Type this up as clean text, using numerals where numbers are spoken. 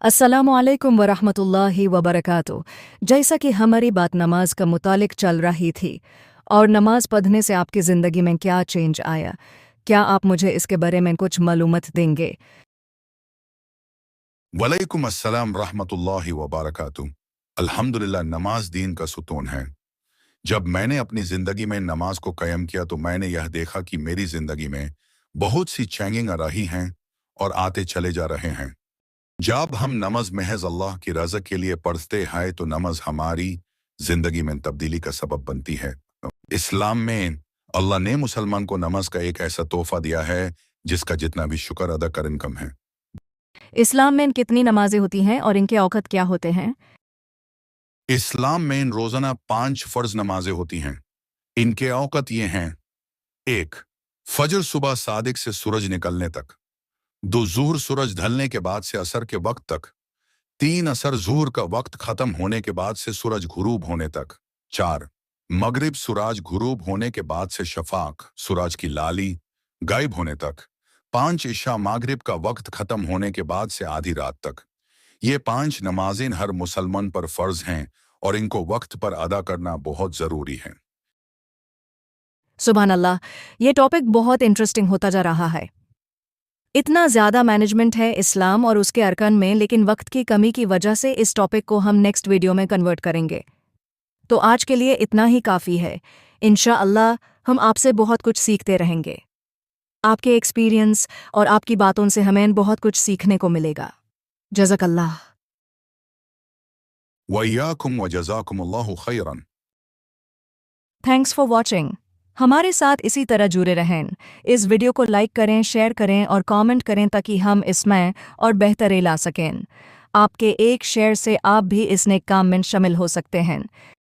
अस्सलामुअलैकुम वरहमतुल्लाहि वबरकातुह। जैसा कि हमारी बात नमाज का मुतालिक चल रही थी और नमाज पढ़ने से आपकी ज़िंदगी में क्या चेंज आया, क्या आप मुझे इसके बारे में कुछ मालूमात देंगे? वलैकुम अस्सलाम रहमतुल्लाहि व बारकातुहू। अल्हम्दुलिल्लाह, नमाज दीन का सुतून है। जब मैंने अपनी ज़िंदगी में नमाज को कायम किया तो मैंने यह देखा कि मेरी ज़िंदगी में बहुत सी चेंजिंग आ रही हैं और आते चले जा रहे हैं। जब हम नमाज महज अल्लाह की रज़ा के लिए पढ़ते हैं तो नमाज हमारी ज़िंदगी में तब्दीली का सबब बनती है। इस्लाम में अल्लाह ने मुसलमान को नमाज का एक ऐसा तोहफा दिया है जिसका जितना भी शुक्र अदा करें कम है। इस्लाम में कितनी नमाजें होती हैं और इनके औक़त क्या होते हैं? इस्लाम में रोज़ाना 5 फ़र्ज नमाजें होती हैं। इनके औक़त ये हैं: 1. फजर सुबह सादिक से सूरज निकलने तक। 2. ज़ुहर सूरज ढलने के बाद से असर के वक्त तक। 3. असर ज़ुहर का वक्त ख़त्म होने के बाद से सूरज गुरूब होने तक। 4. मगरिब सूरज गुरूब होने के बाद से शफ़ाक सूरज की लाली गायब होने तक। 5. इशा मगरिब का वक्त ख़त्म होने के बाद से आधी रात तक। ये 5 नमाजें हर मुसलमान पर फ़र्ज हैं और इनको वक्त पर अदा करना बहुत ज़रूरी है। सुभान अल्लाह, ये टॉपिक बहुत इंटरेस्टिंग होता जा रहा है। इतना ज़्यादा मैनेजमेंट है इस्लाम और उसके अरकान में, लेकिन वक्त की कमी की वजह से इस टॉपिक को हम नेक्स्ट वीडियो में कन्वर्ट करेंगे। तो आज के लिए इतना ही काफ़ी है। इंशाअल्लाह हम आपसे बहुत कुछ सीखते रहेंगे। आपके एक्सपीरियंस और आपकी बातों से हमें बहुत कुछ सीखने को मिलेगा। जज़ाकल्लाह। वइयाकुम व जज़ाकुमुल्लाहु खैरन। Thanks for watching. हमारे साथ इसी तरह जुड़े रहें। इस वीडियो को लाइक करें, शेयर करें और कमेंट करें ताकि हम इसमें और बेहतरी ला सकें। आपके एक शेयर से आप भी इस नेक काम में शामिल हो सकते हैं।